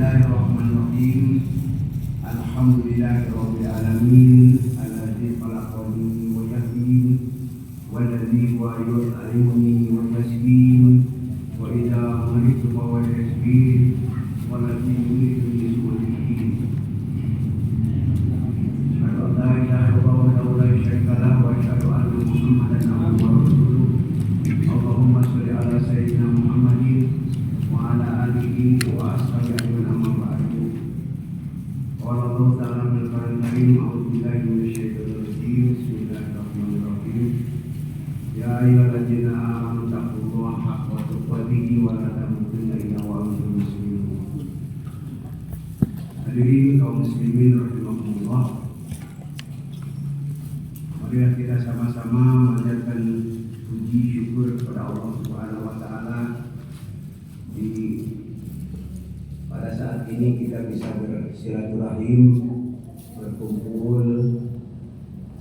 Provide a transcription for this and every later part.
Bismillahirrahmanirrahim. Alhamdulillahirabbil alamin. Alladzi khalaqani wa yahdini walladzi huwa yut'imuni wa yasqini wa idza maridtu fa huwa yashfini walladzi yumiitu bi su'il. Asyhadu an la ilaha illallah wa la syarika lahu wa asyhadu anna Muhammadan abduhu wa rasuluh. Allahumma shalli ala sayyidina Muhammadin wa ala alihi wa ashabihi ajmain, amma ba'du. Qala Allah ta'ala fil Qur'anil Karim, a'udzu billahi minasyaitonir rajim. Bismillahirrahmanirrahim. Ya ayyuhalladzina amanu taqullaha haqqa tuqatih wa la tamutunna illa wa antum muslimun. Hadirin kaum muslimin rahimakumullah. Mari kita sama-sama mengucapkan puji syukur kepada Allah Subhanahu wa taala. Pada saat ini kita bisa bersilaturahim, berkumpul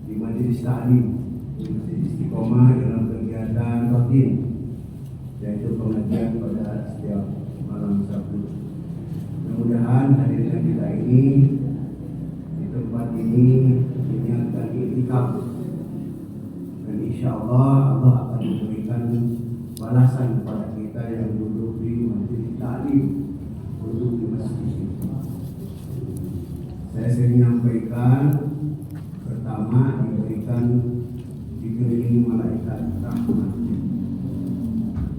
di majelis taklim, di Masjid Istiqomah dalam kegiatan rutin, yaitu pengajian pada setiap malam Sabtu. Mudah-mudahan hadirnya kita ini di tempat ini diniatkan iktikaf, dan insya Allah Allah akan memberikan balasan kepada kita yang duduk di majelis taklim, duduk di masjid. Saya sering menyampaikan, pertama diberikan dikelilingi malaikat rahmat,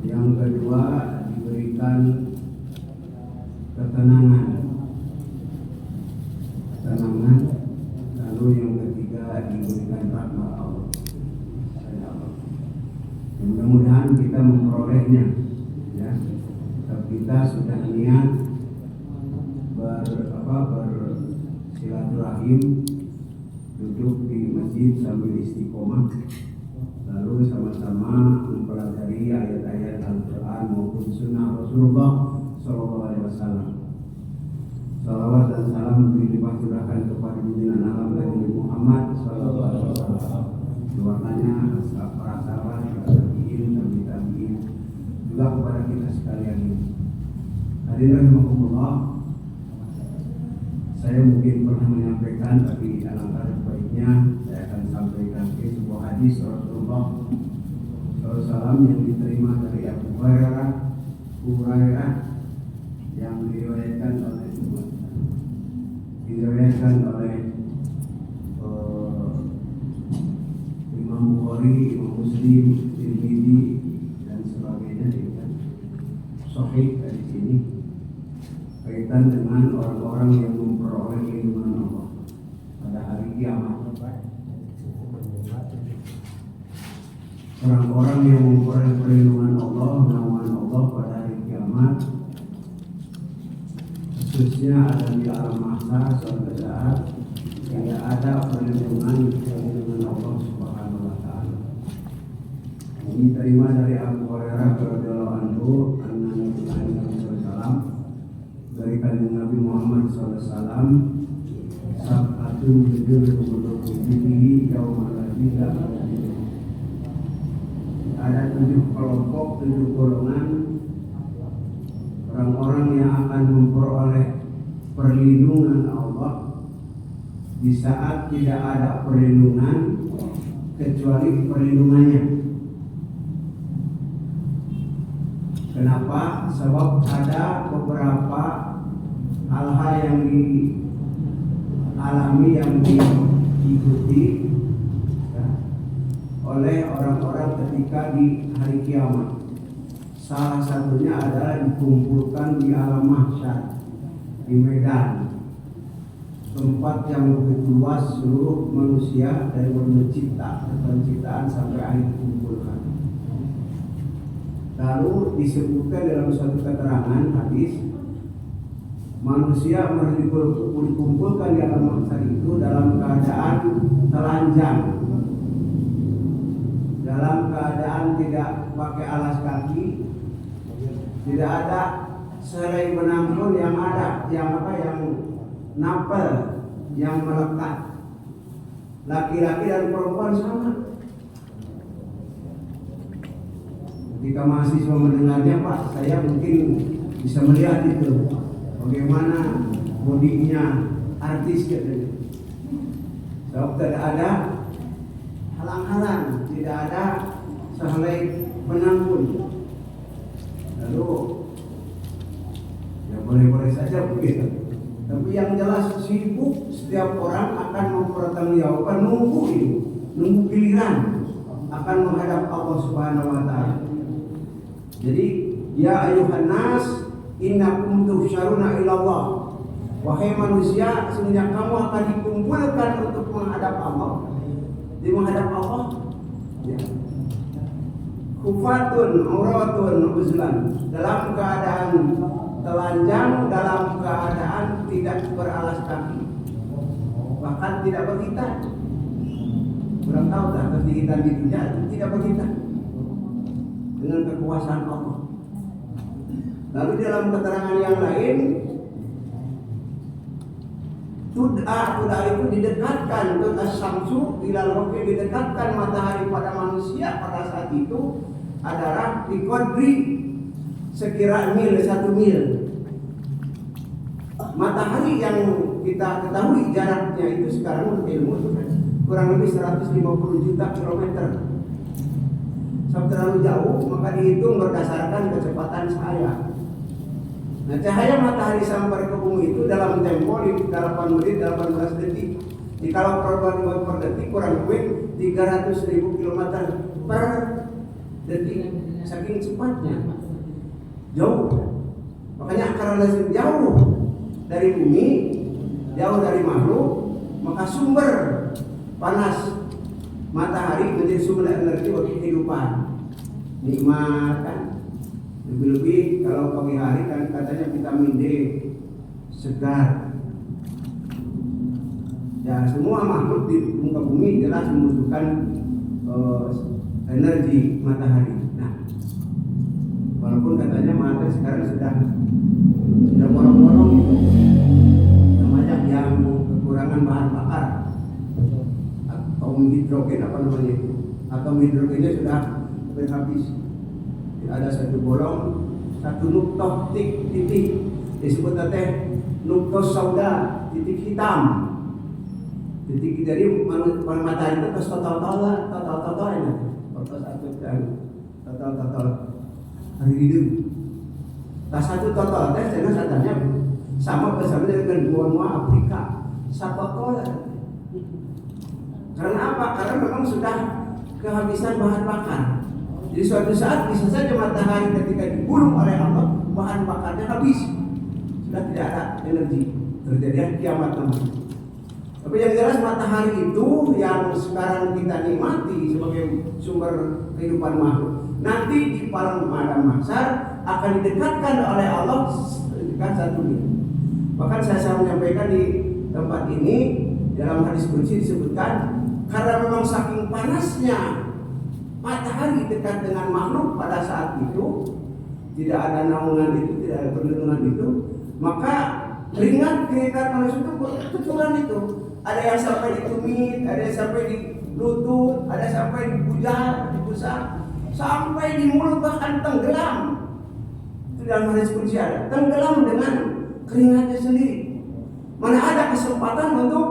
yang kedua diberikan ketenangan, lalu yang ketiga diberikan rahmat Allah. Mudah-mudahan kita memperolehnya, ya. Kita sudah niat bersilaturahim, duduk di masjid sambil istiqomah, lalu sama-sama mempelajari ayat-ayat Al-Quran maupun Sunnah Rasulullah Sallallahu Alaihi Wasallam. Salawat dan salam dilimpahkan kepada junjungan alam Nabi Muhammad Sallallahu Alaihi Wasallam, keluarganya, para sahabat, tabi'in, juga kepada kita sekalian ini. Hadirin rahimakumullah, saya mungkin pernah menyampaikan, tapi alangkah baiknya saya akan sampaikan sebuah hadis Rasulullah SAW yang diterima dari Abu Hurairah yang diriwayatkan oleh Imam Bukhari, Imam Muslim, Tirmidzi dan sebagainya. Sahih dari sini kaitan dengan orang-orang yang memperoleh lindungan Allah pada hari kiamat. Orang-orang yang memperoleh perlindungan Allah, naungan Allah pada hari kiamat, khususnya ada di alam mahsyar, suatu saat tidak ada perlindungan Allah Subhanahu wa taala. Ini terima dari Abu Hurairah radhiyallahu anhu, dari kanjeng Nabi Muhammad SAW, sab'atun yudhilluhumullahu fi dhillihi yauma la dhilla illa dhilluh. Ada 7 kelompok, 7 golongan orang-orang yang akan memperoleh perlindungan Allah di saat tidak ada perlindungan kecuali perlindungannya. Kenapa? Sebab ada beberapa hal-hal yang dialami, yang diikuti oleh orang-orang ketika di hari kiamat. Salah satunya adalah dikumpulkan di alam mahsyar, di medan, tempat yang begitu luas, seluruh manusia dari penciptaan sampai akhir dikumpulkan. Lalu disebutkan dalam suatu keterangan hadis, manusia dikumpulkan di alam mahsyar itu dalam keadaan telanjang, dalam keadaan tidak pakai alas kaki, tidak ada selai benang pun yang ada, yang napel, yang melekat. Laki-laki dan perempuan sama. Ketika mahasiswa mendengarnya, Pak, saya mungkin bisa melihat itu bagaimana mudiknya artis katanya. Sebab tidak ada halang-halang, tidak ada sehelai benang pun. Lalu ya boleh-boleh saja begitu. Tapi yang jelas sibuk, setiap orang akan mempertanggungjawabkan, nunggu giliran akan menghadap Allah Subhanahu wa taala. Jadi ya ayuhan nas innakum tuhsyaruna ila Allah. Wahai manusia, sesungguhnya kamu akan dikumpulkan untuk menghadap Allah. Di menghadap Allah ya. Kufatun auratun uzlan, dalam keadaan telanjang, dalam keadaan tidak beralas kaki, bahkan tidak berhitan. Kurang tahu tak kehitan di dunia tidak berhitan dengan kekuasaan Allah. Lalu dalam keterangan yang lain, tud'a itu didekatkan, tud'a syamsu ilal rofi, didekatkan matahari pada manusia pada saat itu adalah di qadri sekira mil, 1 mil. Matahari yang kita ketahui jaraknya itu sekarang menurut ilmu itu kan kurang lebih 150 juta kilometer. Sebab terlalu jauh, maka dihitung berdasarkan kecepatan cahaya. Nah, cahaya matahari sampai ke bumi itu dalam tempo 8 menit 18 detik. Jika per detik kurang lebih 300.000 km per detik, saking cepatnya. Jauh. Makanya karena jauh dari bumi, jauh dari makhluk, maka sumber panas matahari menjadi sumber energi bagi kehidupan. Nikmat kan. Lebih-lebih kalau pagi hari kan katanya vitamin D, segar. Ya semua makhluk di muka bumi jelas membutuhkan energi matahari. Nah, walaupun katanya matahari sekarang sudah bolong-bolong itu, banyak yang kekurangan bahan bakar atau hidrogen apa namanya itu, atau hidrogennya sudah habis. Ada satu bolong, satu nuktoh titik disebut teh nuktoh sauda, titik hitam. Titik dari matahari itu total ini. Total hari hidup. Tak satu total teh dengan katanya sama dengan benua Afrika. Satu. Karena apa? Karena memang sudah kehabisan bahan bakar. Jadi suatu saat bisa saja matahari ketika digulung oleh Allah bahan bakarnya habis, sudah tidak ada energi, terjadi kiamat namanya. Tapi yang jelas matahari itu yang sekarang kita nikmati sebagai sumber kehidupan makhluk, nanti di padang mahsyar akan didekatkan oleh Allah dekat 1 mil. Bahkan saya menyampaikan di tempat ini dalam hadis qudsi disebutkan karena memang saking panasnya matahari dekat dengan makhluk pada saat itu, tidak ada naungan itu, tidak ada perlindungan itu, maka keringat manusia itu bercucuran itu. Ada yang sampai di tumit, ada yang sampai di lutut, ada yang sampai di bujang, di pusat, sampai di mulut bahkan tenggelam. Itu dalam hadis qudsi ada, tenggelam dengan keringatnya sendiri. Mana ada kesempatan untuk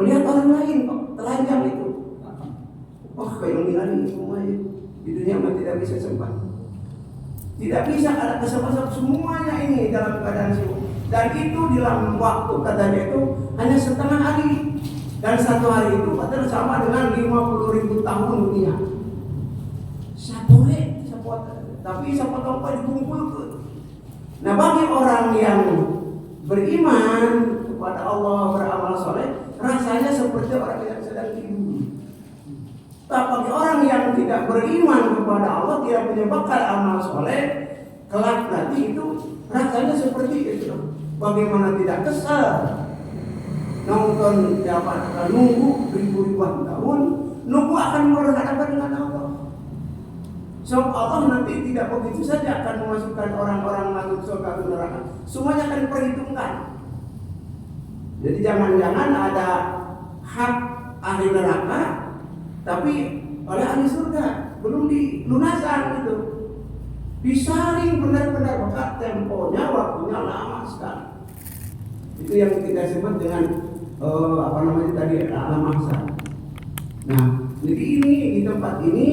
melihat orang lain kok telanjang itu. Wah, kayak meninggal semuanya di dunia mah tidak bisa sempat. Tidak bisa ada kesempatan semuanya ini dalam keadaan sibuk. Dan itu dalam waktu katanya itu hanya setengah hari. Dan 1 hari itu padahal sama dengan 50.000 tahun dunia. Tapi siapa tahu dikumpulkan. Nah, bagi orang yang beriman kepada Allah, beramal soleh, rasanya seperti orang yang sedang tidur. Tapi bagi orang yang tidak beriman kepada Allah, tidak punya bekal amal soleh, kelak nanti itu rasanya seperti itu. Bagaimana tidak kesal nonton nunggu ribuan tahun, nunggu akan berhadapan dengan Allah. Sebab Allah nanti tidak begitu saja akan memasukkan orang-orang masuk surga atau neraka. Semuanya akan diperhitungkan. Jadi jangan-jangan ada hak ahli neraka tapi oleh ahli surga belum dilunasan itu. disaring benar-benar, maka temponya waktunya lama sekali. Itu yang kita sebut dengan tadi alam mahsyar. Nah, jadi ini di tempat ini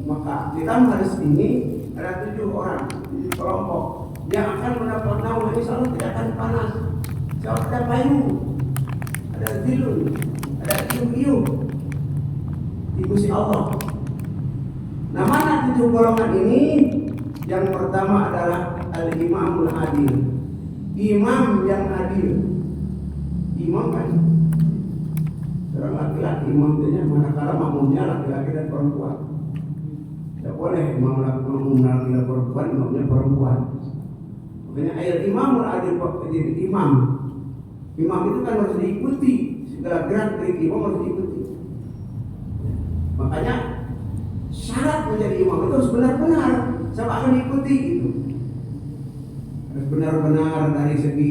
maka di harus ini ada 7 orang, 7 kelompok yang akan mendapat naungan. Ini selalu tidak akan panas. Selalu ada payung, ada zilun, ada iu-iu di Gusti Allah. Nah, mana 7 golongan ini? Yang pertama adalah al-imamul adil, imam yang adil. Imam kan seorang laki-laki, imamnya manakala makmumnya laki-laki dan perempuan. Tidak boleh imam laki-laki dan perempuan, imamnya perempuan. Makanya ayat imamul adil jadi imam. Imam itu kan harus diikuti, segala gerak-gerik imam harus diikuti. Makanya syarat menjadi imam itu harus benar-benar sama akan diikuti itu. Harus benar-benar dari segi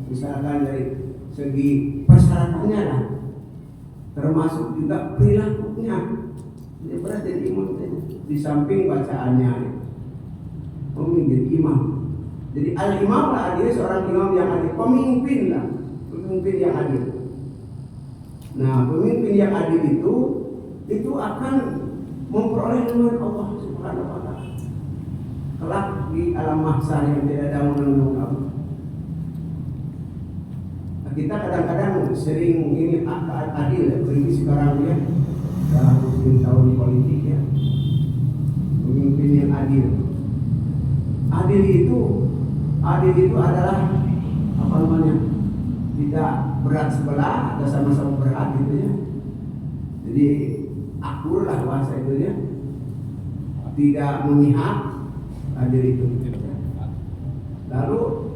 misalkan dari segi persyaratannya lah, termasuk juga perilakunya. Jadi berat jadi imam di samping bacaannya, menjadi imam. Jadi al-imam lah adil, seorang imam yang adil, pemimpin yang adil. Nah, pemimpin yang adil itu akan memperoleh ridwan Allah Subhanahu wa taala. Kelak di alam mahsyar yang tidak ada menunggu. Kita kadang-kadang sering ini adil ya, ini sekarang ya dalam musim tahun politik ya, pemimpin yang adil. Adil itu adalah tidak berat sebelah, ada sama-sama berat gitu ya. Jadi akur lah bahasa itu ya, tidak memihak, adil itu. Lalu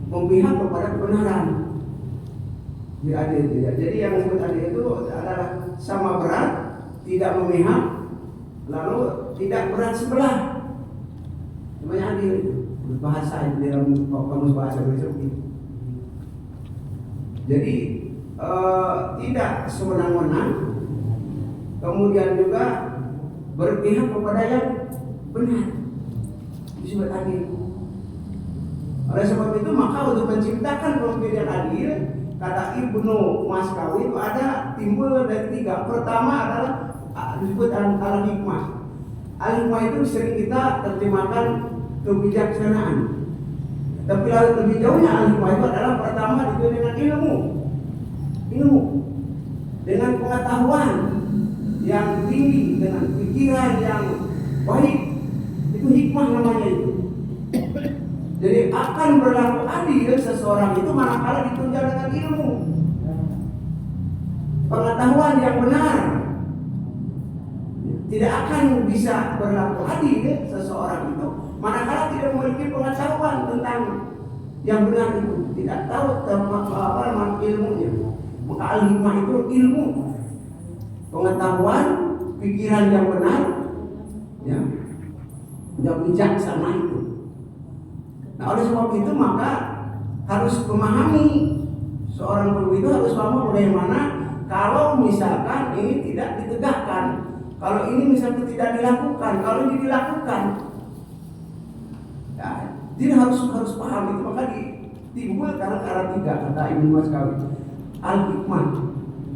memihak kepada kebenaran. Adil tidak. Jadi yang disebut adil itu adalah sama berat, tidak memihak, lalu tidak berat sebelah. Namanya adil itu. Bahasa itu dalam kamus bahasa Indonesia. Jadi tidak sewenang-wenang, kemudian juga berpihak kepada yang benar. Disebut adil. Oleh sebab itu maka untuk menciptakan pemimpin yang adil, kata Ibnu Maskawi itu ada timbul dari 3. Pertama adalah disebut al-hikmah. Al-hikmah itu sering kita terjemahkan kebijaksanaan. Tapi lebih jauhnya al-hikmah itu adalah pertama itu dengan ilmu, dengan pengetahuan yang tinggi, dengan pikiran yang baik. Itu hikmah namanya itu. Jadi akan berlaku adil seseorang itu manakala ditunjang dengan ilmu, pengetahuan yang benar. Tidak akan bisa berlaku adil seseorang itu manakala tidak memiliki pengetahuan tentang yang benar itu, tidak tahu tentang ilmunya. Maka al-hikmah itu ilmu, pengetahuan, pikiran yang benar, ya, yang bijaksana itu. Nah, oleh sebab itu maka harus memahami, seorang pemimpin itu harus paham bagaimana kalau misalkan ini tidak ditegakkan, kalau ini misalkan tidak dilakukan, kalau ini dilakukan. Ya, dia harus paham itu. Maka timbul karena 3 kata Ibnu Maskawi. Al-hikmah.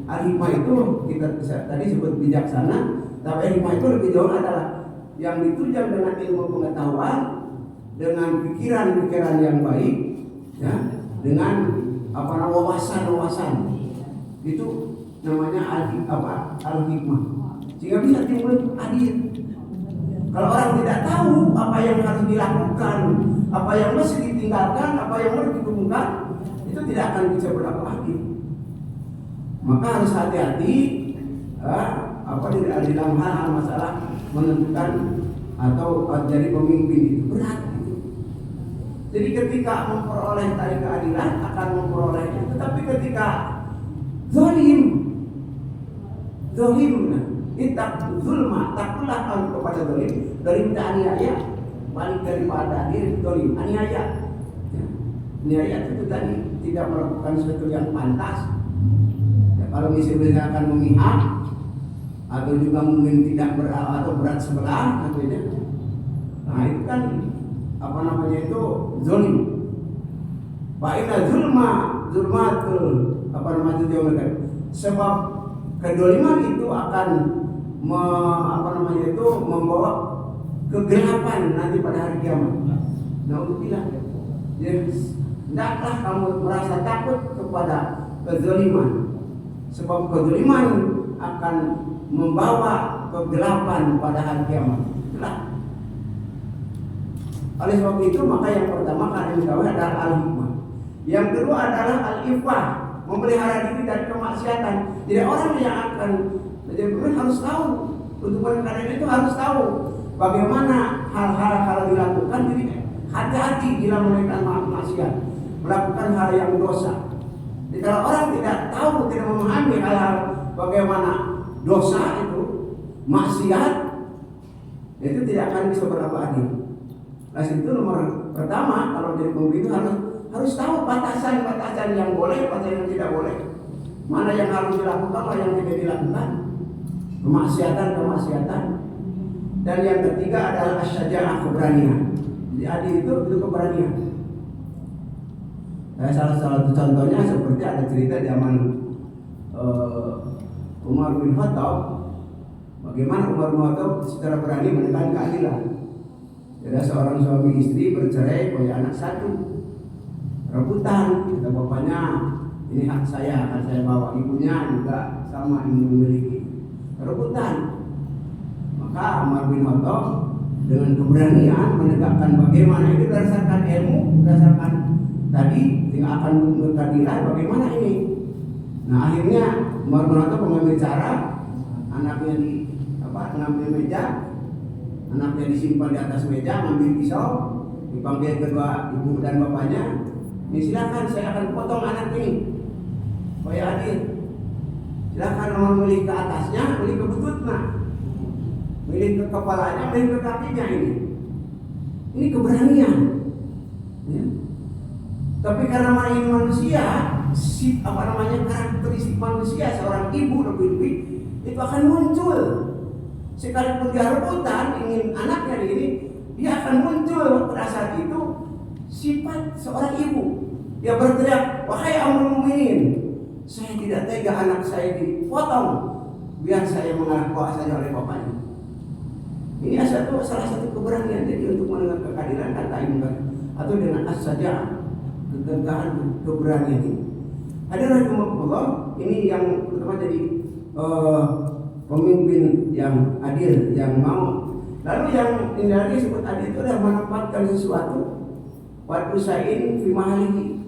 Al-hikmah itu kita tadi sebut bijaksana, tapi hikmah itu lebih jauh adalah yang ditunjang dengan ilmu pengetahuan, dengan pikiran-pikiran yang baik, ya, dengan wawasan-wawasan. Itu namanya al-hikmah. Sehingga bisa timbul adil. Kalau orang tidak tahu apa yang harus dilakukan, apa yang mesti ditinggalkan, apa yang harus didukungkan, itu tidak akan bisa berlaku adil. Maka harus hati-hati di dalam hal masalah menentukan atau jadi pemimpin itu berat. Jadi ketika memperoleh tadi keadilan akan memperolehnya, tetapi ketika zalim, zulma, takutlah kepada zalim, dari minta aniaya, balik daripada diri zalim, aniaya. Ya. Aniaya itu tadi tidak melakukan sesuatu yang pantas. Ya, kalau misalnya akan memihak atau juga mungkin tidak atau berat sebelah tentunya. Nah itu kan apa namanya itu zalim. Fa'inna zulmatul apa namanya itu sebab kedoliman itu akan membawa kegelapan nanti pada hari kiamat. Naudzubillah. Jadi hendaklah kamu merasa takut kepada kezaliman, sebab kezaliman akan membawa kegelapan pada hari kiamat. Oleh sebab itu maka yang pertama kalian ketahui adalah al-hikmah. Yang kedua adalah al-ifah, memelihara diri dari kemaksiatan. Jadi orang yang akan menjadi harus tahu, untuk menekan itu harus tahu bagaimana hal-hal dilakukan. Jadi hati-hati dalam melakukan maksiat, melakukan hal yang dosa. Jadi kalau orang tidak tahu, tidak memahami hal-hal bagaimana dosa itu, maksiat, itu tidak akan bisa berlaku adil. Nah itu nomor pertama, kalau jadi pemimpin harus tahu batasan-batasan yang boleh, batasan yang tidak boleh, mana yang harus dilakukan, mana yang tidak dilakukan, kemaksiatan. Dan yang ketiga adalah asyaja'ah, keberanian. Jadi adil itu keberanian. Salah satu contohnya seperti ada cerita zaman Umar bin Khattab, bagaimana Umar bin Khattab secara berani menekan keadilan. Ada seorang suami istri bercerai punya anak satu, rebutan, kata bapaknya, ini hak saya, akan saya bawa. Ibunya juga sama, ingin memiliki, rebutan. Maka Umar bin Khattab dengan keberanian menegakkan bagaimana itu berdasarkan ilmu, berdasarkan tadi tinggal akan keadilan bagaimana ini. Nah akhirnya Umar bin Khattab mengambil cara, anaknya mengambil meja, anaknya disimpan di atas meja, mengambil pisau, dipanggil kedua ibu dan bapaknya, ini silakan saya akan potong anak ini supaya adil. Silakan orang milih ke atasnya, milih ke bututnya, milih ke kepalanya, milih ke kakinya ini. Ini keberanian. Ya. Tapi karena ini manusia, karakteristik manusia seorang ibu lebih-lebih itu akan muncul. Sekalipun dia rebutan ingin anaknya ini, dia akan muncul pada saat itu sifat seorang ibu. Dia berteriak, wahai Amirul Mukminin, saya tidak tega anak saya dipotong, biar saya mengalah kuasanya oleh bapaknya. Ini salah satu keberanian. Jadi untuk menegakkan keadilan kata iman atau dengan as-saja'ah, kegagahan keberanian ini. Hadirin rahimakumullah, ini yang pertama jadi pemimpin yang adil, yang mau. Lalu yang ini lagi disebut adil itu adalah menempatkan sesuatu waktu sain fi mahalihi,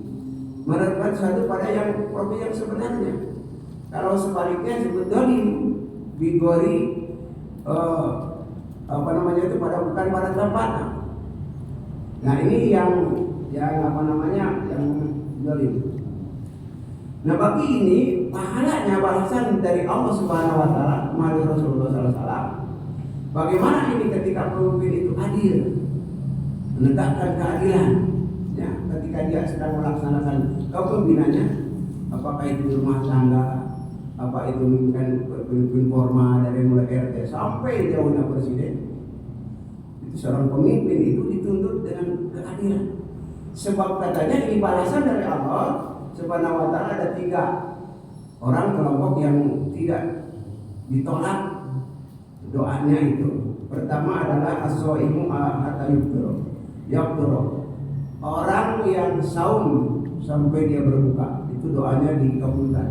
menempatkan sesuatu pada yang profil yang sebenarnya. Kalau sebaliknya disebut dolim, bigori bukan pada tempatnya. Nah ini yang dolim. Nah bagi ini pahalanya balasan dari Allah Subhanahu Wa Taala melalui Rasulullah SAW. Bagaimana ini ketika pemimpin itu adil, menegakkan keadilan, ya, ketika dia sedang melaksanakan kepemimpinannya, apakah itu di rumah tangga, apa itu pemimpin formal dari mulai RT sampai jauhnya presiden, itu seorang pemimpin itu dituntut dengan keadilan. Sebab katanya ini balasan dari Allah Subhanahu Wa Taala. Ada 3 orang kelompok yang tidak ditolak doanya itu. Pertama adalah as-shaimu hatta yafṭura. Orang yang saum sampai dia berbuka, itu doanya dikabulkan.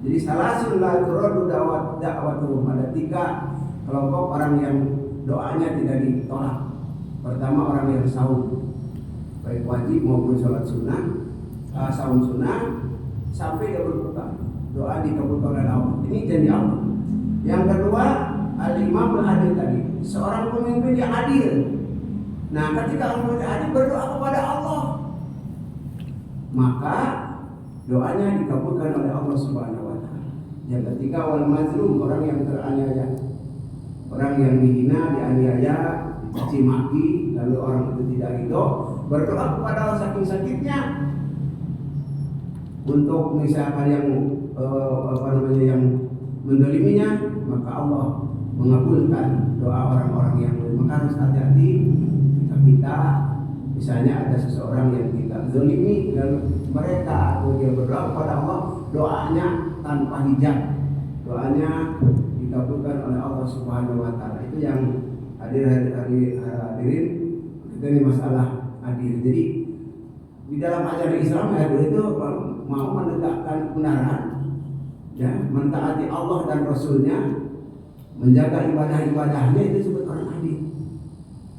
Jadi salasun la turadu da'watuhum. Ada 3 kelompok orang yang doanya tidak ditolak. Pertama orang yang saum, baik wajib maupun sholat sunnah, saum sunnah sampai dia berbuka, doa dikabulkan oleh Allah. Ini janji Allah. Yang kedua al-imam adil tadi, seorang pemimpin yang adil. Nah ketika orang adil berdoa kepada Allah, maka doanya dikabulkan oleh Allah Subhanahu Wa Taala. Yang ketiga wal mazlum, orang yang teraniaya, orang yang dihina, dianiaya, dicaci maki, lalu orang itu tidak ridho, berdoa kepada Allah saking sakitnya untuk misalkan yang mendoliminya, maka Allah mengabulkan doa orang-orang yang maka harus hati-hati kita misalnya ada seseorang yang kita zalimi dan mereka atau dia berdoa kepada Allah, doanya tanpa hijab, doanya dikabulkan oleh Allah Subhanahu wa taala. Itu yang hadirin itu ini masalah adil. Jadi di dalam ajaran Islam itu mau menegakkan kebenaran, ya, mentaati Allah dan Rasulnya, menjaga ibadah-ibadahnya, itu disebut orang adil.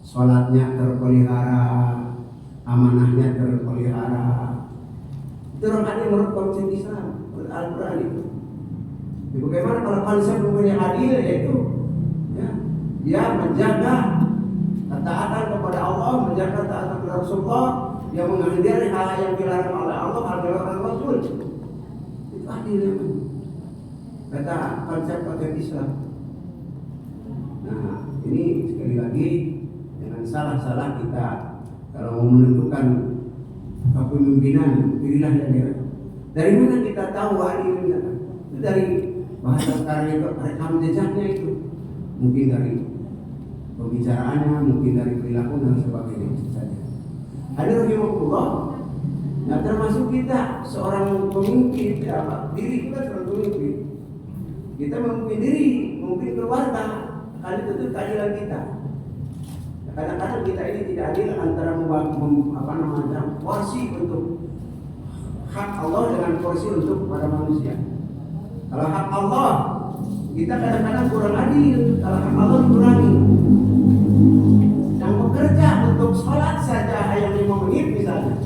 Sholatnya terpelihara, amanahnya terpelihara, itu orang adil menurut konsep Islam, menurut Al-Quran itu. Ya, bagaimana kalau konsep yang adil, yaitu ya, dia menjaga ketaatan kepada Allah, menjaga ketaatan kepada Rasulullah, yang menghindari hal yang dilarang oleh Allah, hal yang dilarang oleh Rasul. Itu adil ya, kata konsep Islam. Nah, ini sekali lagi dengan salah-salah kita kalau mau menentukan kepemimpinan, pilihlah yang dia. Dari mana kita tahu adil? Itu dari bahasa sekarang itu, rekam jejaknya itu. Mungkin dari pembicaraannya, mungkin dari perilaku dan sebagainya saja. Ada rahimahullah. Nah, termasuk kita seorang pemimpin, ya, diri kita seorang pemimpin. Kita memimpin diri, memimpin keluarga. Kali itu keadilan kita. Kadang-kadang kita ini tidak adil antara porsi untuk hak Allah dengan porsi untuk para manusia. Kalau hak Allah, kita kadang-kadang kurang adil. Kalau hak Allah dikurangi. Yang bekerja untuk sholat saja yang 5 menit misalnya,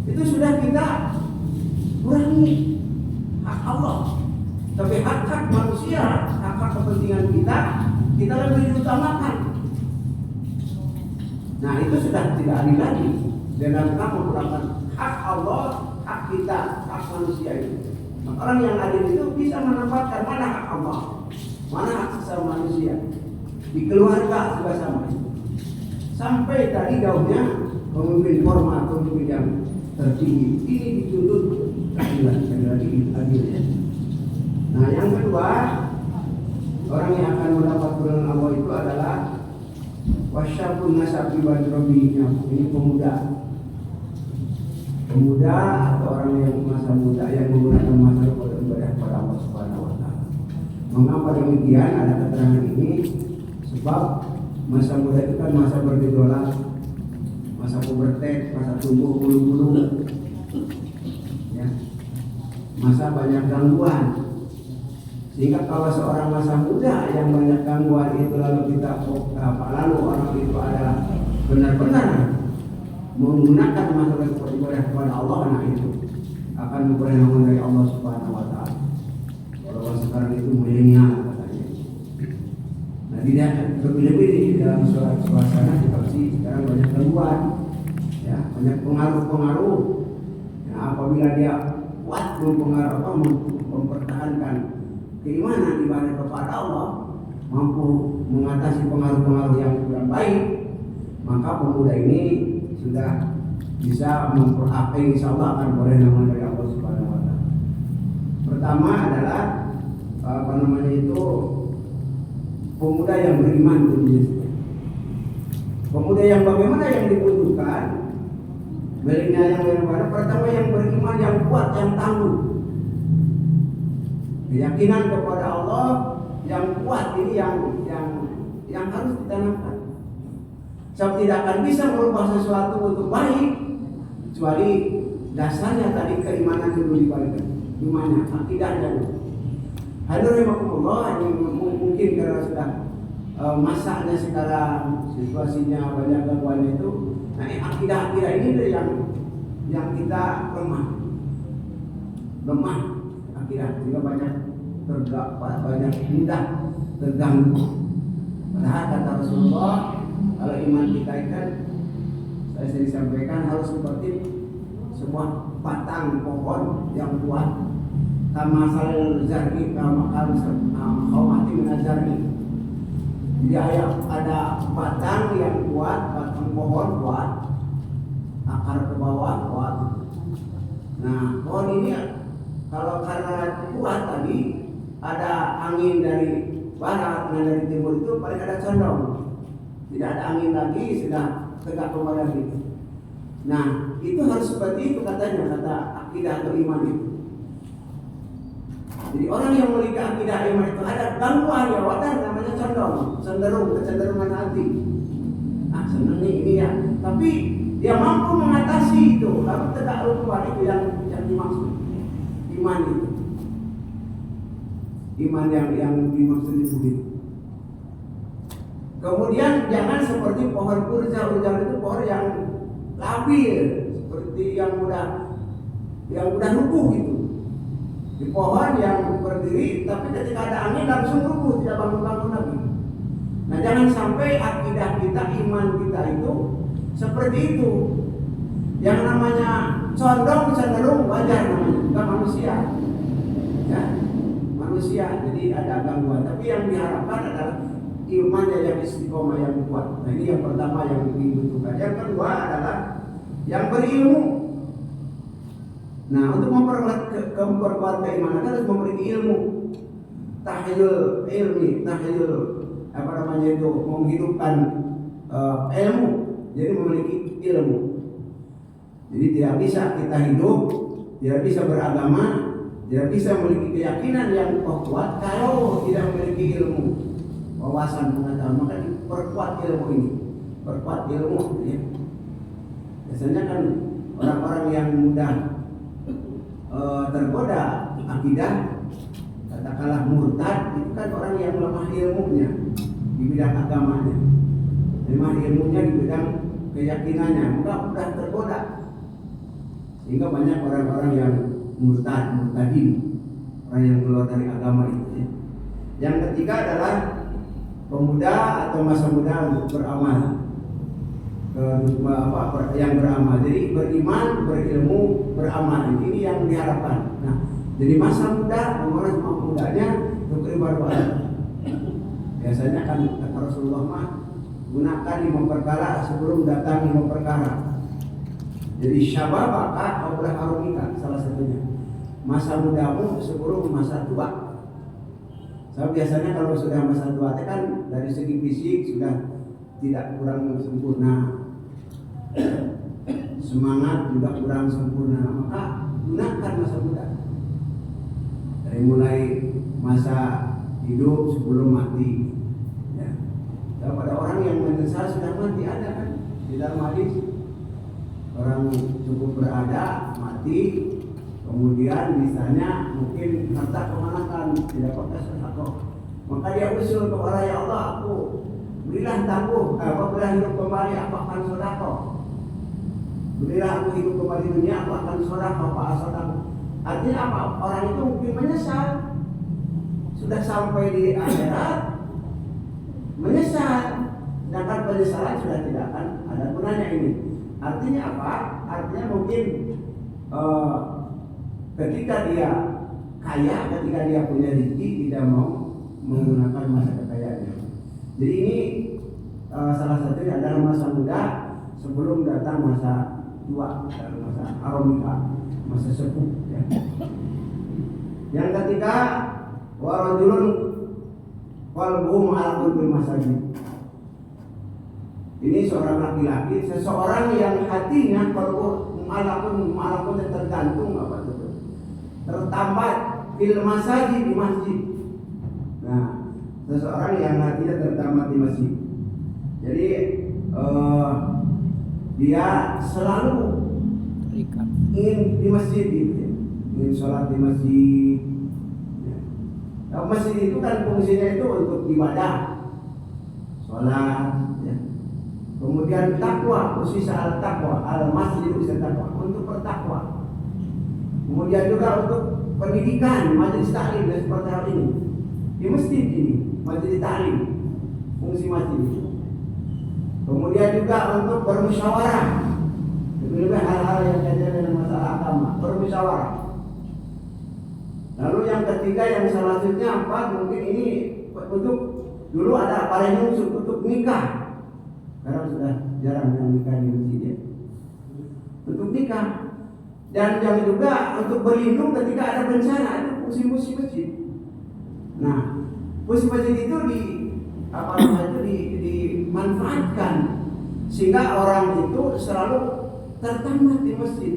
itu sudah kita kurangi hak Allah. Tapi hak-hak manusia, hak-hak kepentingan kita lebih diutamakan. Nah, itu sudah tidak adil lagi. Dalam kita menggunakan hak Allah, hak kita, hak manusia itu. Nah, orang yang adil itu bisa menempatkan mana hak Allah, mana hak sesama manusia. Di keluarga juga sama. Sampai tadi jauhnya pemimpin formal, pemimpin yang tertinggi ini dituntut keadilan, sekali lagi adilnya. Nah, yang kedua, orang yang akan mendapat pertolongan Allah itu adalah wasyabun nasabi wadrobinya. Ini pemuda atau orang yang masa muda yang menggunakan masa ibadah kepada Allah Subhanahu wa taala. Mengapa demikian? Ada keterangan ini sebab masa muda itu kan masa bergejolak, masa pubertet, masa tumbuh bulu-bulu, ya, masa banyak gangguan. Sehingga kalau seorang masa muda yang banyak gangguan itu lalu lalu orang itu adalah benar-benar menggunakan masa beribadah kepada Allah, nah itu akan memperoleh naungan dari Allah Subhanahu wa taala. Kalau sekarang itu milenial katanya. Nah, tidak lebih-lebih di dalam suasana situasi sekarang banyak gangguan, ya, banyak pengaruh-pengaruh. Nah, apabila dia kuat mempertahankan keimanan ibadah kepada Allah, mampu mengatasi pengaruh-pengaruh yang kurang baik, maka pemuda ini sudah bisa memperapai, insya Allah akan boleh nama dari Allah Subhanahu wa taala. Pertama adalah pemuda yang beriman itu. Pemuda yang bagaimana yang dibutuhkan? Milenial yang bagaimana? Pertama yang beriman, yang kuat, yang tangguh. Keyakinan kepada Allah yang kuat ini yang harus ditanamkan. Sebab tidak akan bisa merubah sesuatu untuk baik kecuali dasarnya tadi keimanan dulu dibalikan. Gimana? Akidahnya dulu. Hadirin rahimakumullah, ini mungkin karena sudah masanya sekarang, situasinya banyak gangguan itu. Nah, akidah-akidah ini yang kita lemah akidah, juga banyak mudah terganggu. Padahal kata Rasulullah, kalau iman kita kan, saya sering sampaikan, harus seperti sebuah batang pohon yang kuat. Kama salil zargi, kama khawmati minazargi. Jadi ada batang yang kuat, batang pohon kuat, akar ke bawah kuat. Nah, pohon ini kalau karena kuat tadi, ada angin dari barat dan dari timur itu paling ada condong. Tidak ada angin lagi, sudah tegak kembali lagi. Nah, itu harus seperti itu katanya, kata akidah atau iman itu. Jadi orang yang memiliki akidah iman itu ada gangguan ya, wadah namanya condong, cenderung, kecenderungan hati. Nah, sebenarnya ini ya, tapi dia mampu mengatasi itu, lalu tegak kembali itu yang dimaksud iman itu. Iman yang dimaksud itu begitu. Kemudian jangan seperti pohon kurja itu pohon yang labil, seperti yang mudah rubuh gitu. Di pohon yang berdiri, tapi ketika ada angin langsung rubuh, tidak bangun-bangun lagi. Nah, jangan sampai akidah kita, iman kita itu seperti itu. Yang namanya condong cenderung wajar namanya, bukan manusia. Ya, manusia. Jadi ada gangguan. Tapi yang diharapkan adalah imannya yang istiqomah yang kuat. Nah, ini yang pertama yang dibutuhkan. Yang kedua adalah yang berilmu. Nah, untuk memperkuat keimanan harus memiliki ilmu. Tahyul ilmi, tahyul menghidupkan ilmu. Jadi memiliki ilmu. Jadi tidak bisa kita hidup, tidak bisa beragama, tidak bisa memiliki keyakinan yang kuat kalau tidak memiliki ilmu, wawasan pengetahuan. Maka perkuat ilmu ini, perkuat ilmu. Ya. Biasanya kan orang-orang yang mudah tergoda akidah, katakanlah murtad, itu kan orang yang lemah ilmunya di bidang agamanya, lemah ilmunya di bidang keyakinannya, maka mudah tergoda. Sehingga banyak orang-orang yang murtadin, orang yang keluar dari agama itu. Ya. Yang ketiga adalah pemuda atau masa muda untuk beramal. Yang beramal, jadi beriman, berilmu, beramal, ini yang diharapkan. Nah, jadi masa muda, menguras mudanya untuk beribadah. Biasanya kan kata Rasulullah mah gunakan 5 perkara sebelum datang 5 perkara. Jadi syababaka qabla harumika, salah satunya. Masa mudamu sebelum masa tua. Saya biasanya kalau sudah masa tua kan dari segi fisik sudah tidak kurang sempurna, semangat juga kurang sempurna, maka gunakan masa muda. Dari mulai masa hidup sebelum mati. Ya. Pada orang yang menyesal sudah mati ada kan di dalam hadis, orang cukup berada mati, kemudian misalnya mungkin harta kemanakan tidak pakai sedekah, maka dia usul kepada ya Allah, aku berilah aku, apabila hidup kembali aku akan sedekah. Berilah aku hidup kembali dunia, aku akan sedekah, sedekah. Artinya apa? Orang itu mungkin menyesal, sudah sampai di akhirat menyesal, sedangkan penyesalan sudah tidak akan ada gunanya ini. Artinya apa? Artinya mungkin ketika dia kaya, ketika dia punya rezeki, tidak mau menggunakan masa kekayaannya. Jadi ini salah satunya adalah masa muda sebelum datang masa tua, masa aromika, masa sepuh. Ya. Yang ketiga, warajulun qalbuhu ma'alaqun bil masajid. Ini seorang laki-laki, seseorang yang hatinya qalbuhu ma'alaqun tergantung apa itu? Tertambat bil masajid, di masjid. Nah, seseorang yang hatinya tertambat di masjid. Jadi dia selalu ingin di masjid gitu ya. Ingin sholat di masjid. Nah, masjid itu kan fungsinya itu untuk ibadah, sholat, ya. Kemudian takwa, khusus al takwa, al masjid itu takwa, untuk bertakwa. Kemudian juga untuk pendidikan, majelis taklim dan seperti hal ini. Di masjid ini, majelis taklim, fungsi masjid itu. Kemudian juga untuk bermusyawarah, lebih hal-hal yang kaitan dengan masalah agama, bermusyawarah. Lalu yang ketiga, yang selanjutnya apa? Mungkin ini untuk dulu ada paling untuk nikah. Sekarang sudah jarang yang nikah di masjid ya. Untuk nikah. Dan yang juga untuk berlindung ketika ada bencana, itu fungsi masjid. Nah, masjid itu dimanfaatkan sehingga orang itu selalu tertamat di masjid.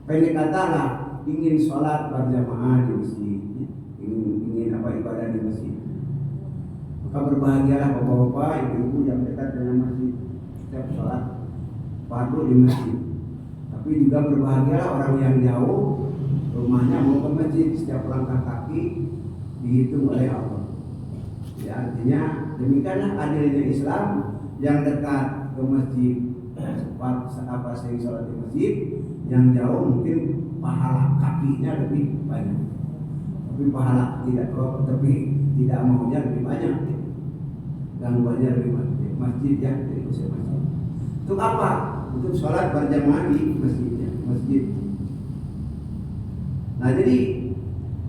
Pendek katalah ingin sholat berjamaah di masjid, ingin ibadah di masjid. Maka berbahagialah bapak-bapak, ibu-ibu yang dekat dengan masjid, setiap sholat fardu di masjid. Tapi juga berbahagialah orang yang jauh rumahnya mau ke masjid, setiap langkah kaki dihitung oleh Allah. Ya, artinya demikianlah adilnya Islam, yang dekat ke masjid sering sholat di masjid, yang jauh mungkin pahala kakinya lebih banyak, tapi pahala tidak maunya lebih banyak, gangguannya lebih banyak. Masjid ya, jadi masjid. Untuk apa? Untuk sholat berjamaah di masjid. Nah, jadi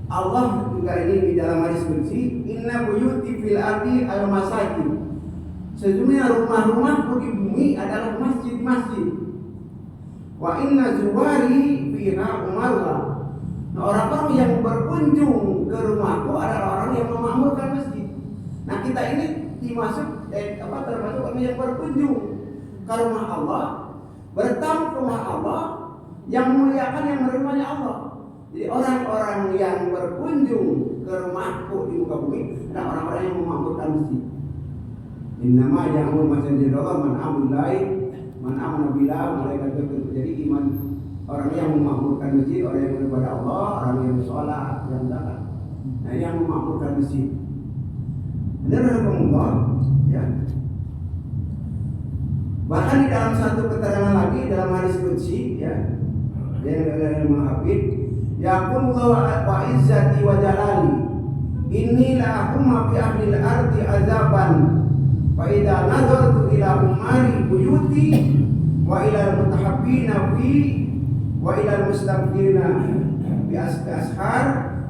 Allah juga ini di dalam hadis qudsi, inna buyuti fil ardi al masajid. Sesungguhnya rumah-rumahku di bumi adalah masjid-masjid. Wa inna zuwari fiha umarlah. Nah, orang-orang yang berkunjung ke rumahku adalah orang yang memakmurkan masjid. Nah, kita ini termasuk orang yang berkunjung ke rumah Allah, bertamu ke rumah Allah, yang memuliakan yang menerimanya Allah. Jadi orang-orang yang berkunjung ke rumahku di muka bumi adalah orang-orang yang memakmurkan masjid. Innama ya'muru masajidallah man amana billah malaikat. Jadi iman orang yang memakmurkan masjid, orang yang kepada Allah, orang yang sholat, yang zakat. Nah, yang memakmurkan masjid. Benar Allah, ya. Bahkan di dalam satu keterangan lagi dalam hadis qudsi, ya, yang dari Muhammad, yaqulullahu wa izzati wa jalali, inni la aquma bi ahli al-ardi azaban, fa idza nadartu ila umari buyuti wa ila al-mutahabbina fi wa ila al-mustaghfirina bi ashar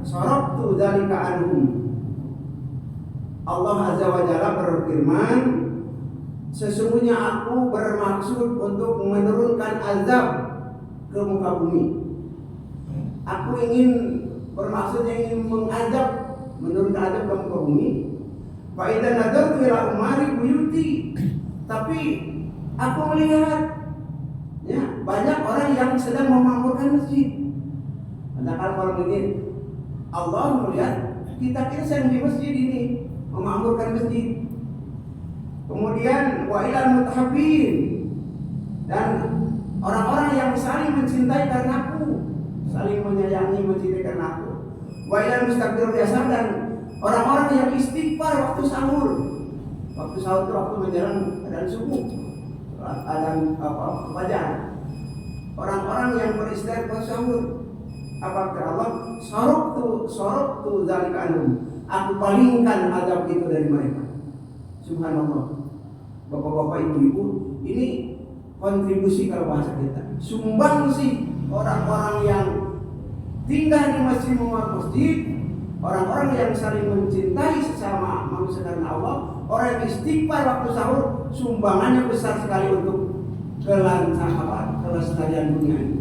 sarabtu dzalika anhum. Allah Azza wa Jalla berfirman, sesungguhnya aku bermaksud untuk menurunkan azab ke muka bumi. Aku ingin mengazab, menurunkan azab ke muka bumi. Fa idza nadartu ila umari buyuti. Tapi aku melihat, ya, banyak orang yang sedang memakmurkan masjid. Padahal kalau begini, Allah melihat kita sedang di masjid ini, memakmurkan masjid. Kemudian wa ilal mutahabbin, dan orang-orang yang saling mencintai karena aku, saling menyayangi, mencintai karena aku. Wa ilal mustaghfir biasa, dan orang-orang yang istighfar waktu sahur. Waktu sahur itu waktu menjelang adzan subuh, adzan fajar. Orang-orang yang beristighfar waktu sahur. Apa kata Allah? Sorok tu zalika anhum. Aku palingkan azab itu dari mereka. Subhanallah. Bapak-bapak, ibu-ibu, ini kontribusi kalau bahasa kita. Sumbangsi orang-orang yang tinggal di masjid, orang-orang yang saling mencintai sesama manusia karena Allah, orang yang istighfar waktu sahur, sumbangannya besar sekali untuk kelestarian dunia ini.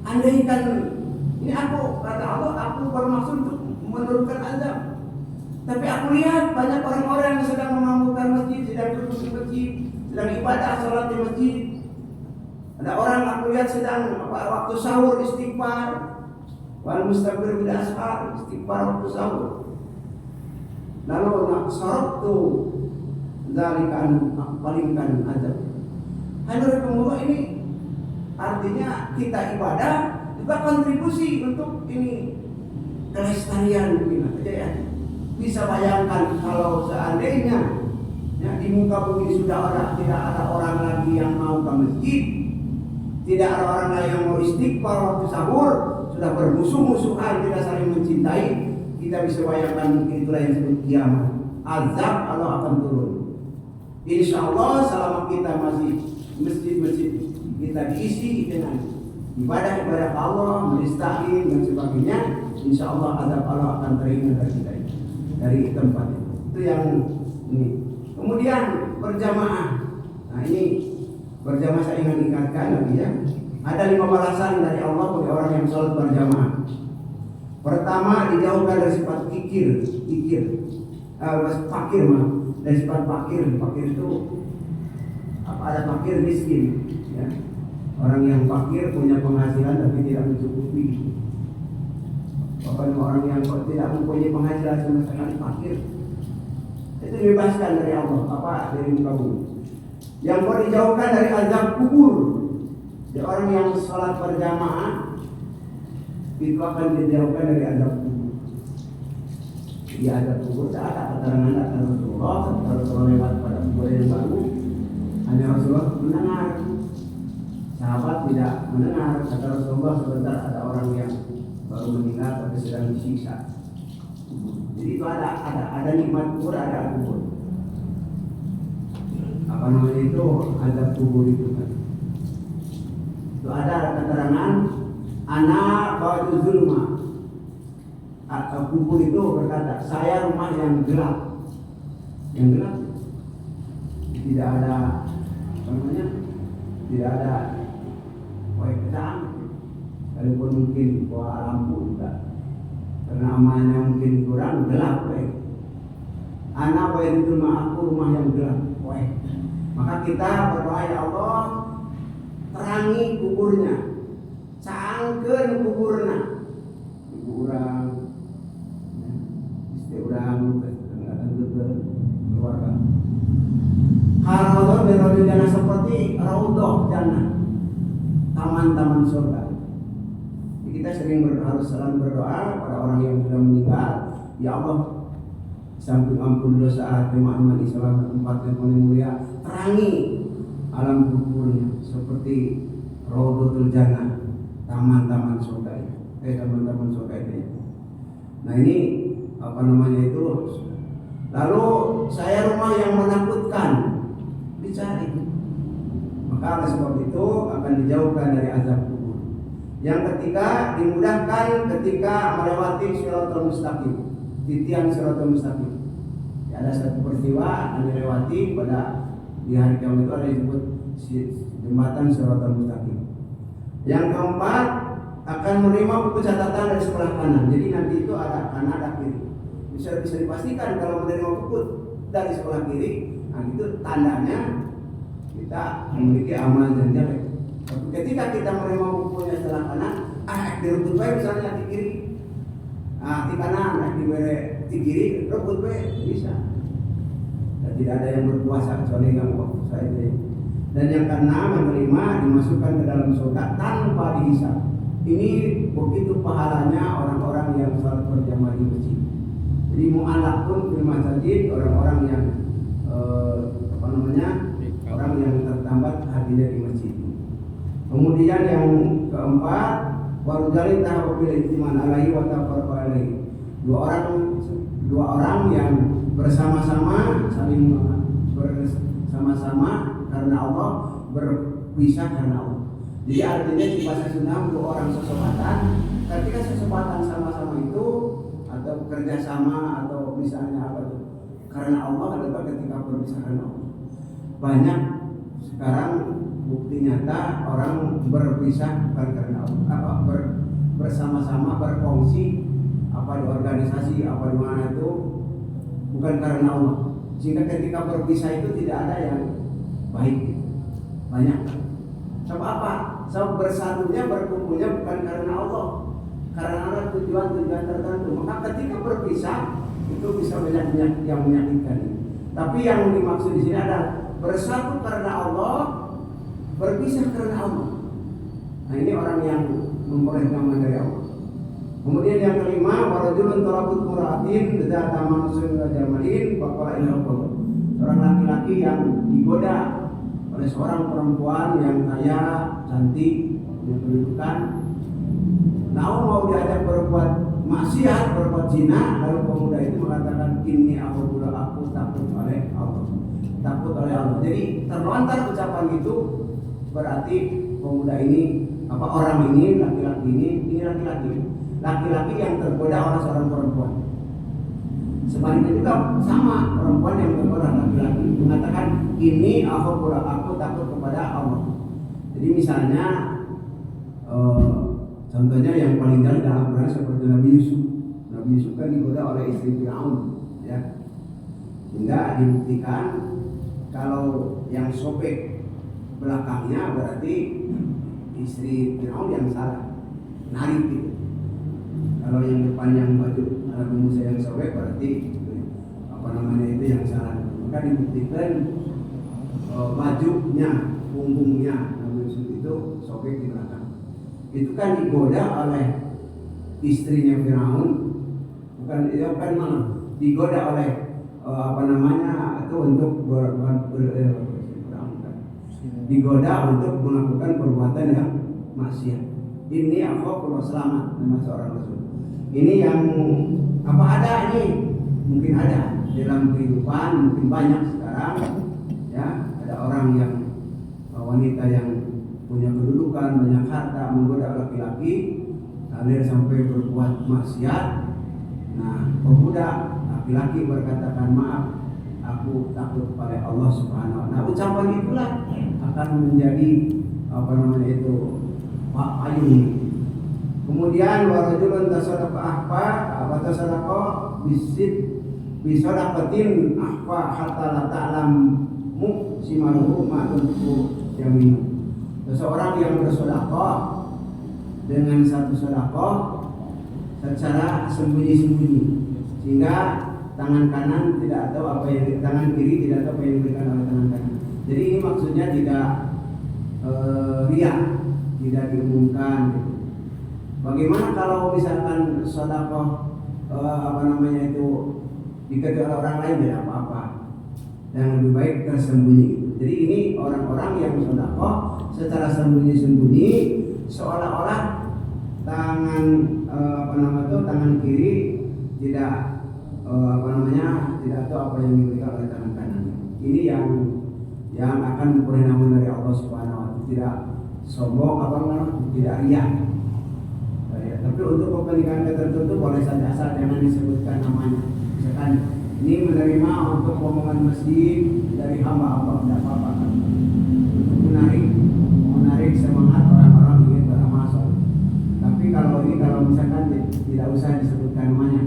Andaikan ini kata Allah, aku bermaksud untuk menurunkan azab. Tapi aku lihat banyak orang-orang yang sedang memakmurkan masjid, sedang duduk di masjid, sedang ibadah sholat di masjid. Ada orang aku lihat sedang waktu sahur istighfar, wal mustaghfir bil ashar, istighfar waktu sahur. Lalu sorabtu dzalika palingkan azab. Alhamdulillah, ini artinya kita ibadah juga kontribusi untuk ini kelestarian dunia. Jadi bisa bayangkan kalau seandainya, ya, di muka bumi tidak ada orang lagi yang mau ke masjid, tidak ada orang lagi yang mau istighfar waktu sahur, sudah bermusuh-musuhan, tidak saling mencintai, kita bisa bayangkan mungkin itulah yang disebut kiamat. Azab Allah akan turun. Insya Allah selama kita masih masjid-masjid kita diisi dengan ibadah-ibadah Allah, melestarikan dan sebagainya, insya Allah azab Allah akan terhindar dari kita dari tempat itu. Itu yang ini. Kemudian berjamaah. Nah, ini berjamaah saya ingin ingatkan lagi, ya. Ada 5 balasan dari Allah bagi orang yang sholat berjamaah. Pertama, dijauhkan dari sifat fakir mah. Dari sifat fakir itu apa, ada fakir miskin, ya. Orang yang fakir punya penghasilan tapi tidak mencukupi. Bahkan orang yang tidak mempunyai penghasilan sama sekali fakir, itu dibebaskan dari Allah, dari muka bumi. Yang mau dijauhkan dari azab kubur. Jadi orang yang sholat berjamaah itu akan dijauhkan dari azab kubur. Di azab kubur tak ada keterangan datang Rasulullah, ketika Rasulullah lewat pada kubur yang baru, hanya Rasulullah mendengar. Sahabat tidak mendengar. Kata Rasulullah, sebentar ada orang yang baru meninggal tapi sedang disiksa. Jadi itu ada nikmat kubur, ada kubur. Apa namanya itu, azab kubur itu kan. Itu ada keterangan anak ba'du zulma. Kubur itu berkata, saya rumah yang gelap. Yang gelap tidak ada apa namanya, tidak ada pecahan. Walaupun mungkin bawa lampu juga, karena amalnya mungkin kurang, gelap. Anak itu aku rumah yang gelap. Maka kita berdoa, ya Allah, terangi kuburnya, cangkeun kuburna. Kurang istri orang keluarga. Haradon berada jannah seperti raudhah jannah, taman-taman surga. Kita harus selalu berdoa pada orang yang sudah meninggal, ya Allah, samping ampun dosa jemaah Islam tempat yang paling mulia, terangi alam kuburnya seperti raudhatul jannah, taman-taman surga. Taman-taman surga itu. Nah ini apa namanya itu. Lalu saya rumah yang menakutkan, dicari. Maka oleh sebab itu akan dijauhkan dari azab kubur. Yang ketiga, dimudahkan ketika melewati Shiratal Mustaqim, di tiang Shiratal Mustaqim. Ya, ada satu peristiwa akan dilewati pada di hari kiamat itu, ada disebut jembatan Shiratal Mustaqim. Yang keempat, akan menerima buku catatan dari sebelah kanan. Jadi nanti itu ada kanan, ada kiri. Bisa dipastikan kalau menerima buku dari sebelah kiri, nah itu tandanya kita memiliki amalan yang jelek. Tapi ketika kita menerima bukunya sebelah kanan, direbut baik misalnya di kiri, di kanan, di kiri, rebut baik bisa. Dan tidak ada yang berkuasa kecuali yang berkuasa itu. Dan yang keenam, menerima dimasukkan ke dalam surga tanpa dihisab. Ini begitu pahalanya orang-orang yang salat berjamaah di masjid. Jadi mu'allaq pun di masjid, orang-orang yang orang yang tertambat hadinya di masjid. Kemudian yang keempat, baru jalin tahawil ijtiman alaihi wa tafarruq alaihi. Dua orang yang bersama-sama saling bersama-sama karena Allah, berpisah karena Allah. Jadi artinya di bahasa Sunda, dua orang sesepatan. Ketika sesepatan sama-sama itu atau bekerja sama atau misalnya apa itu karena Allah, adalah ketika berpisah karena Allah. Banyak sekarang bukti nyata orang berpisah bukan karena Allah, bersama-sama berkongsi apa di organisasi apa di mana itu bukan karena Allah. Sehingga ketika berpisah itu tidak ada yang baik. Banyak. Sebab apa? Sebab bersatunya, berkumpulnya bukan karena Allah, karena tujuan-tujuan tertentu. Maka ketika berpisah itu bisa banyak yang menyakitkan. Tapi yang dimaksud di sini adalah bersatu karena Allah, berpisah karena Allah. Nah ini orang yang memperoleh nama dari Allah. Kemudian yang kelima, warajulun talabut muratin dzata mansurin wa jamalin faqala innahu. Seorang laki-laki yang digoda oleh seorang perempuan yang kaya, cantik, punya kedudukan. Lalu mau diajak berbuat maksiat, berbuat zina, lalu pemuda itu mengatakan ini aku takut oleh Allah. Takut oleh Allah. Jadi terlontar ucapan itu berarti pemuda ini, orang ini, laki-laki ini laki-laki yang tergoda oleh seorang perempuan. Sebaliknya juga sama, perempuan yang tergoda laki-laki mengatakan ini aku takut kepada Allah. Jadi misalnya Contohnya yang paling jelas dalam Quran seperti Nabi Yusuf. Nabi Yusuf kan digoda oleh istri Firaun, ya. Hingga dibuktikan kalau yang sobek belakangnya berarti istri Firaun yang salah, narik gitu. Kalau yang depan yang baju Nabi Musa yang sobek berarti itu yang salah. Maka dibuktikan bajunya, punggungnya Nabi Yusuf itu sobek di belakang. Itu kan digoda oleh istrinya Firaun, bukan itu kan digoda oleh itu untuk digoda untuk melakukan perbuatan yang maksiat. Ini aku perlu selamat nama seorang Rasul. Ini yang apa ada ini mungkin ada dalam kehidupan, mungkin banyak sekarang, ya. Ada orang yang wanita yang punya kedudukan, banyak harta, menggoda laki-laki, lalu sampai berbuat maksiat. Nah, pemuda laki-laki berkatakan, maaf, aku takut kepada Allah Subhanahu wa Ta'ala. Nah, ucapan itulah akan menjadi payung. Kemudian warajulun tasaddaqa bisadaqatin ahfa hatta la ta'lamu simaluhu ma tunfiqu yaminu. Seseorang yang bersedekah dengan satu sedekah secara sembunyi-sembunyi, sehingga tangan kanan tidak tahu apa yang tangan kiri tidak tahu apa yang diberikan oleh tangan kanan. Jadi ini maksudnya tidak riya, tidak diumumkan. Bagaimana kalau misalkan sedekah diketahui oleh orang lain, tidak apa-apa. Yang lebih baik tersembunyi. Jadi ini orang-orang yang sedekah secara sembunyi-sembunyi, seolah-olah tangan tangan kiri tidak tidak tahu apa yang diberikan oleh tangan kanan. Ini yang akan memperoleh namun dari Allah Subhanahu wa Ta'ala, tidak sombong tidak riya. Tapi untuk kepentingan tertentu boleh saja, asal jangan disebutkan namanya. Misalkan ini menerima untuk pembangunan masjid dari hamba-hamba, tidak apa-apa. Untuk menarik semangat orang-orang ingin beramal soleh. Tapi kalau misalkan tidak usah disebutkan namanya.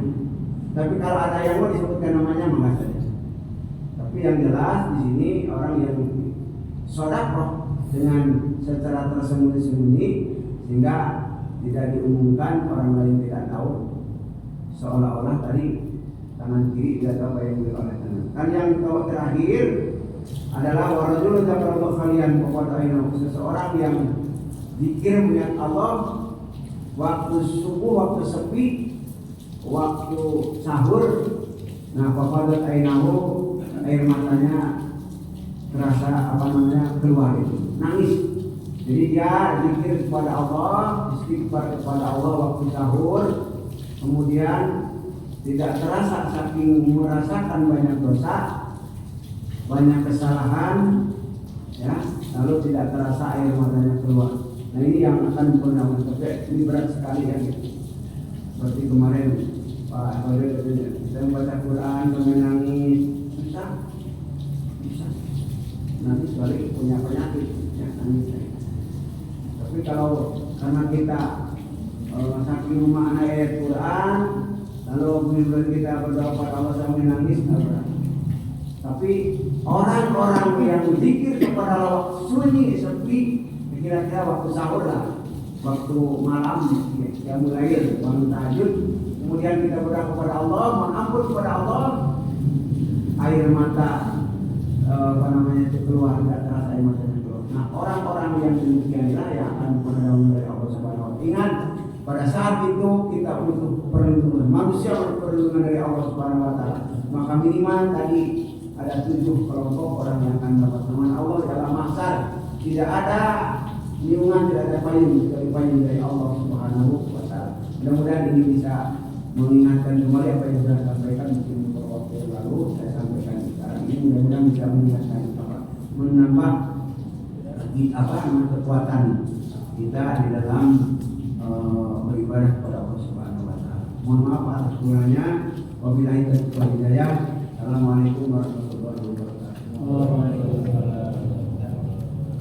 Tapi kalau ada yang mau disebutkan namanya, maka saja. Tapi yang jelas di sini orang yang sedekah dengan secara tersembunyi-sembunyi sehingga tidak diumumkan, orang lain tidak tahu, seolah-olah tadi tangan kiri tidak tahu apa yang diberikan oleh tangan. Dan yang terakhir adalah warajulun dzakara khalian wa seseorang yang zikir mengingat Allah waktu subuh, waktu sepi, waktu sahur. Nah, faqadat ainahu, air matanya terasa keluar itu, nangis. Jadi dia zikir kepada Allah, istighfar kepada Allah waktu sahur, kemudian tidak terasa saking merasakan banyak dosa, banyak kesalahan, ya, lalu tidak terasa air matanya keluar. Nah, ini yang akan pernah mencapai. Ini berat sekali ya. Seperti kemarin Pak Khalil kita membaca Quran sampai nangis, bisa. Nanti sekali punya penyakit, ya, nangis. Tapi kalau karena kita saking memaknai ayat Quran, lalu kemudian kita berdoa kepada Allah sampai nangis, tapi orang-orang yang berzikir kepada Allah sunyi, sepi, kira-kira waktu sahur lah, waktu malam, ya mulai bangun tahajud, kemudian kita berdoa kepada Allah, mohon ampun kepada Allah, air mata itu keluar, tidak terasa air mata keluar. Nah, orang-orang yang demikianlah yang akan menerima dari Allah Subhanahu wa Ta'ala. Ingat, pada saat itu kita butuh perlindungan, manusia butuh perlindungan dari Allah Subhanahu wa Ta'ala. Maka minimal tadi ada 7 kelompok orang yang akan dapat teman Allah dalam mahsyar. Tidak ada naungan, tidak ada payung kecuali payung dari Allah Subhanahu wa Ta'ala. Mudah-mudahan ini bisa mengingatkan kembali apa yang sudah sampaikan mungkin beberapa waktu yang lalu saya sampaikan sekarang ini. Mudah-mudahan bisa mengingatkan menambah kekuatan kita di dalam beribadah kepada Allah Subhanahu wa Ta'ala. Mohon maaf atas kurangnya. Wabillahi taufiq wal hidayah. Assalamualaikum warahmatullahi wabarakatuh.